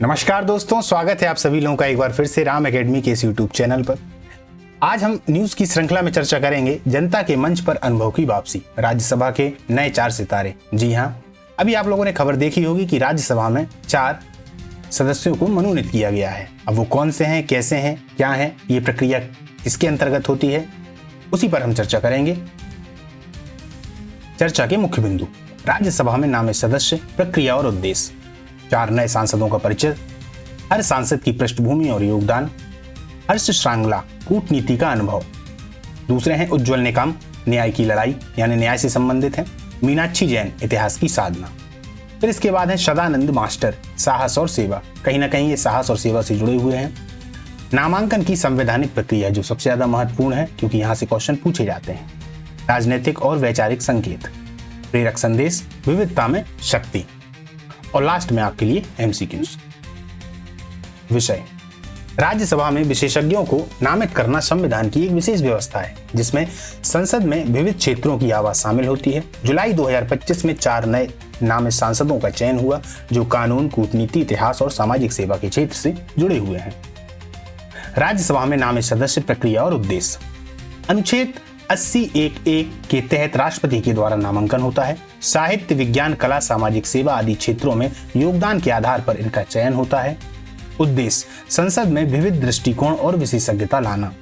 नमस्कार दोस्तों, स्वागत है आप सभी लोगों का एक बार फिर से राम एकेडमी के इस यूट्यूब चैनल पर। आज हम न्यूज की श्रृंखला में चर्चा करेंगे जनता के मंच पर अनुभव की वापसी, राज्यसभा के नए 4 सितारे। जी हां, अभी आप लोगों ने खबर देखी होगी कि राज्यसभा में 4 सदस्यों को मनोनीत किया गया है। अब वो कौन से हैं, कैसे हैं, क्या है, ये प्रक्रिया किसके अंतर्गत होती है, उसी पर हम चर्चा करेंगे। चर्चा के मुख्य बिंदु: राज्यसभा में नामित सदस्य, प्रक्रिया और उद्देश्य, 4 नए सांसदों का परिचय, हर सांसद की पृष्ठभूमि और योगदान, हर्ष श्रांगला कूटनीति का अनुभव। दूसरे हैं उज्ज्वल निकम, न्याय की लड़ाई यानी न्याय से संबंधित है, मीनाक्षी जैन, इतिहास की साधना। फिर इसके बाद है सदानंद मास्टर, साहस और सेवा। कहीं ना कहीं ये साहस और सेवा से जुड़े हुए हैं। नामांकन की संवैधानिक प्रक्रिया, जो सबसे ज्यादा महत्वपूर्ण है क्योंकि यहाँ से क्वेश्चन पूछे जाते हैं। राजनीतिक और वैचारिक संकेत, प्रेरक संदेश, विविधता में शक्ति, और लास्ट में आपके लिए एमसीक्यूज। विषय: राज्यसभा में विशेषज्ञों को नामित करना संविधान की एक विशेष व्यवस्था है जिसमें संसद में विविध क्षेत्रों की आवाज शामिल होती है। जुलाई 2025 में 4 नए नामित सांसदों का चयन हुआ जो कानून, कूटनीति, इतिहास और सामाजिक सेवा के क्षेत्र से जुड़े हुए हैं। राज्यसभा में नामित सदस्य, प्रक्रिया और उद्देश्य: अनुच्छेद 80(1)(a) के तहत राष्ट्रपति के द्वारा नामांकन होता है। साहित्य, विज्ञान, कला, सामाजिक सेवा आदि क्षेत्रों में योगदान के आधार पर इनका चयन होता है। उद्देश्य: संसद में विविध दृष्टिकोण और विशेषज्ञता लाना।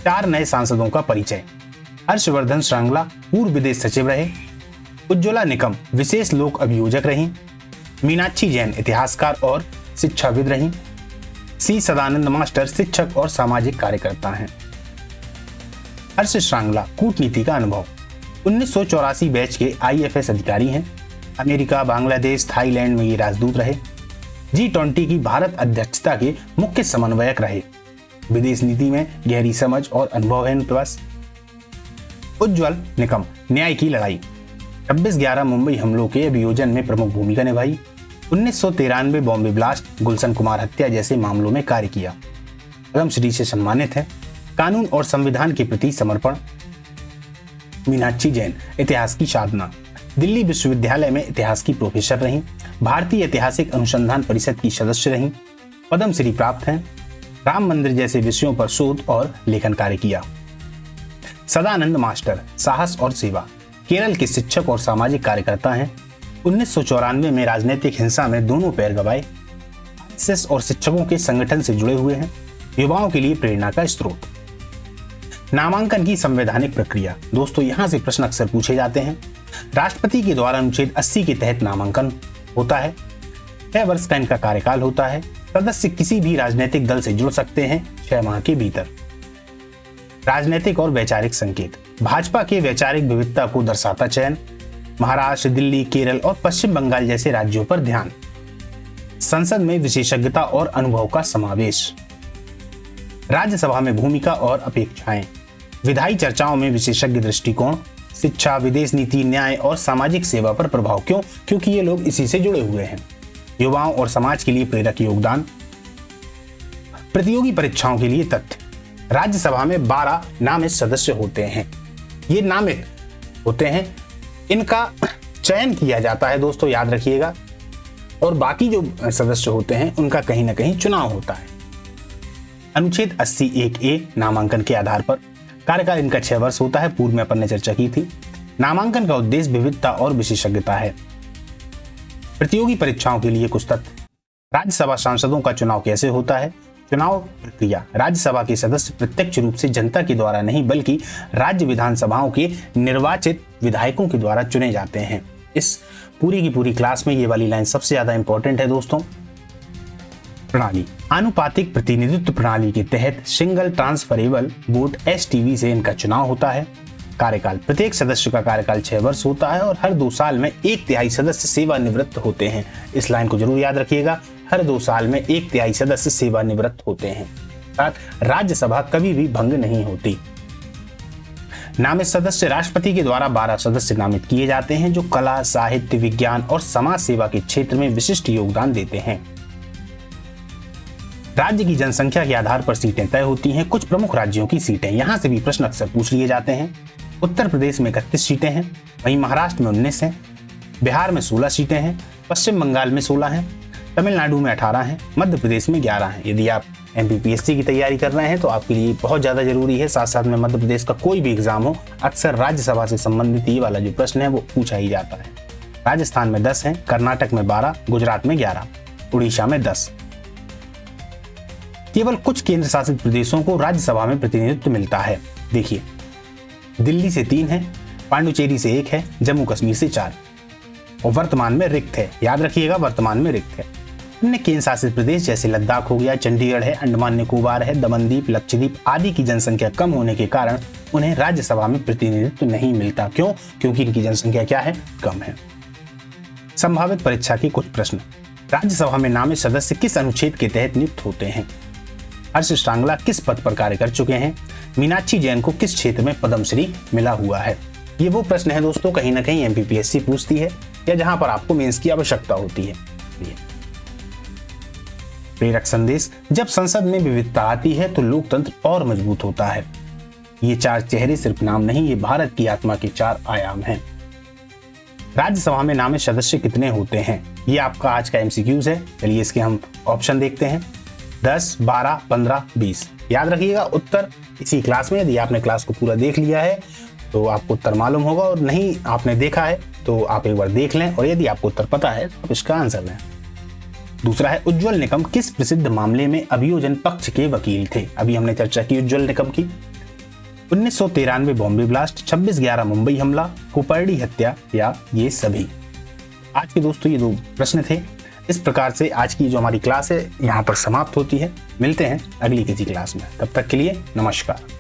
4 नए सांसदों का परिचय: हर्षवर्धन श्रृंगला पूर्व विदेश सचिव रहे, उज्ज्वला निकम विशेष लोक अभियोजक रहीं, मीनाक्षी जैन इतिहासकार और शिक्षाविद रहीं, सी सदानंद मास्टर शिक्षक और सामाजिक कार्यकर्ता हैं। हर्ष श्रांगला कूटनीति का अनुभव: 1984 बैच के IFS अधिकारी हैं। अमेरिका, बांग्लादेश, थाईलैंड में ये राजदूत रहे। G20 की भारत अध्यक्षता के मुख्य समन्वयक रहे। विदेश नीति में गहरी समझ और अनुभव है उनके पास। उज्ज्वल निकम, न्याय की लड़ाई, 26/11 मुंबई हमलों के अभियोजन में प्रमुख भूमिका निभाई। 1993 बॉम्बे ब्लास्ट, गुलशन कुमार हत्या जैसे मामलों में कार्य किया। पद्मश्री से सम्मानित है। कानून और संविधान के प्रति समर्पण। मीनाक्षी जैन, इतिहास की साधना, दिल्ली विश्वविद्यालय में इतिहास की प्रोफेसर रहीं। भारतीय ऐतिहासिक अनुसंधान परिषद की सदस्य रहीं। पद्मश्री प्राप्त हैं। राम मंदिर जैसे विषयों पर शोध और लेखन कार्य किया। सदानंद मास्टर, साहस और सेवा, केरल के शिक्षक और सामाजिक कार्यकर्ता हैं। 1994 में राजनीतिक हिंसा में दोनों पैर गंवाए। आरएसएस और शिक्षकों के संगठन से जुड़े हुए हैं। युवाओं के लिए प्रेरणा का स्रोत। नामांकन की संवैधानिक प्रक्रिया: दोस्तों, यहां से प्रश्न अक्सर पूछे जाते हैं। राष्ट्रपति के द्वारा अनुच्छेद 80 के तहत नामांकन होता है। 6 वर्ष का इनका कार्यकाल होता है। सदस्य किसी भी राजनीतिक दल से जुड़ सकते हैं 6 माह के भीतर। राजनीतिक और वैचारिक संकेत: भाजपा के वैचारिक विविधता को दर्शाता चयन। महाराष्ट्र, दिल्ली, केरल और पश्चिम बंगाल जैसे राज्यों पर ध्यान। संसद में विशेषज्ञता और अनुभव का समावेश। राज्यसभा में भूमिका और अपेक्षाएं: विधायी चर्चाओं में विशेषज्ञ दृष्टिकोण। शिक्षा, विदेश नीति, न्याय और सामाजिक सेवा पर प्रभाव। क्यों? क्योंकि ये लोग इसी से जुड़े हुए हैं। युवाओं और समाज के लिए प्रेरक योगदान। प्रतियोगी परीक्षाओं के लिए तथ्य: राज्यसभा में 12 नामित सदस्य होते हैं। ये नामित होते हैं, इनका चयन किया जाता है दोस्तों, याद रखिएगा। और बाकी जो सदस्य होते हैं उनका कहीं ना कहीं चुनाव होता है। अनुच्छेद 80(1)(a) नामांकन के आधार पर। कार्यकाल इनका 6 वर्ष होता है, पूर्व में अपन ने चर्चा की थी। नामांकन का उद्देश्य विविधता और विशेषज्ञता है। प्रतियोगी परीक्षाओं के लिए कुछ तथ्य: राज्यसभा सांसदों का चुनाव कैसे होता है? चुनाव प्रक्रिया: राज्यसभा के सदस्य प्रत्यक्ष रूप से जनता के द्वारा नहीं बल्कि राज्य विधानसभाओं के निर्वाचित विधायकों के द्वारा चुने जाते हैं। इस पूरी की पूरी क्लास में ये वाली लाइन सबसे ज्यादा इंपॉर्टेंट है दोस्तों। प्रणाली: आनुपातिक प्रतिनिधित्व प्रणाली के तहत सिंगल ट्रांसफरेबल वोट STV से इनका चुनाव होता है। कार्यकाल: प्रत्येक सदस्य का कार्यकाल 6 वर्ष होता है और हर 2 साल में 1/3 सदस्य सेवानिवृत्त होते हैं। इस लाइन को जरूर याद रखिएगा, हर 2 साल में 1/3 सदस्य सेवानिवृत्त होते हैं। राज्यसभा कभी भी भंग नहीं होती। नामित सदस्य: राष्ट्रपति के द्वारा 12 सदस्य नामित किए जाते हैं जो कला, साहित्य, विज्ञान और समाज सेवा के क्षेत्र में विशिष्ट योगदान देते हैं। राज्य की जनसंख्या के आधार पर सीटें तय होती हैं। कुछ प्रमुख राज्यों की सीटें, यहां से भी प्रश्न अक्सर पूछ लिए जाते हैं। उत्तर प्रदेश में 31 सीटें हैं, वहीं महाराष्ट्र में 19 हैं, बिहार में 16 सीटें हैं, पश्चिम बंगाल में 16 हैं, तमिलनाडु में 18 हैं, मध्य प्रदेश में 11 हैं। यदि आप MPPSC की तैयारी कर रहे हैं तो आपके लिए बहुत ज़्यादा जरूरी है। साथ साथ में मध्य प्रदेश का कोई भी एग्जाम हो, अक्सर राज्यसभा से संबंधित ये वाला जो प्रश्न है वो पूछा ही जाता है। राजस्थान में 10 हैं, कर्नाटक में 12, गुजरात में 11, उड़ीसा में 10। केवल कुछ केंद्र शासित प्रदेशों को राज्यसभा में प्रतिनिधित्व मिलता है। देखिए, दिल्ली से 3 है, पांडुचेरी से 1 है, जम्मू कश्मीर से 4 और वर्तमान में रिक्त है। याद रखिएगा, वर्तमान में रिक्त है। अन्य केंद्र शासित प्रदेश जैसे लद्दाख हो गया, चंडीगढ़ है, अंडमान निकोबार है, दमनदीप, लक्षद्वीप आदि की जनसंख्या कम होने के कारण उन्हें राज्यसभा में प्रतिनिधित्व नहीं मिलता। क्यों? क्योंकि इनकी जनसंख्या क्या है? कम है। संभावित परीक्षा के कुछ प्रश्न। राज्यसभा में नामित सदस्य किस अनुच्छेद के तहत नियुक्त होते हैं? हर्ष श्रांगला किस पद पर कार्य कर चुके हैं? मीनाक्षी जैन को किस क्षेत्र में पद्मश्री मिला हुआ है? ये वो प्रश्न है दोस्तों, कहीं ना कहीं MPPSC पूछती है या जहां पर आपको मेंस की आवश्यकता होती है। प्रेरक संदेश। जब संसद में विविधता आती है तो लोकतंत्र और मजबूत होता है। ये 4 चेहरे सिर्फ नाम नहीं, ये भारत की आत्मा के 4 आयाम हैं। राज्यसभा में नामित सदस्य कितने होते हैं? ये आपका आज का MCQs है। चलिए इसके हम ऑप्शन देखते हैं। 10, 12, 15, 20। याद रखिएगा उत्तर इसी क्लास में। यदि आपने क्लास को पूरा देख लिया है तो आपको उत्तर मालूम होगा, और नहीं आपने देखा है तो आप एक बार देख लें, और यदि आपको उत्तर पता है तो आप इसका आंसर दें। दूसरा है, उज्ज्वल निकम किस प्रसिद्ध मामले में अभियोजन पक्ष के वकील थे? अभी हमने चर्चा की उज्ज्वल निकम की। 1993 बॉम्बे ब्लास्ट, 26/11 मुंबई हमला, कुपरडी हत्या या ये सभी। आज के दोस्तों ये 2 प्रश्न थे। इस प्रकार से आज की जो हमारी क्लास है यहाँ पर समाप्त होती है। मिलते हैं अगली किसी क्लास में, तब तक के लिए नमस्कार।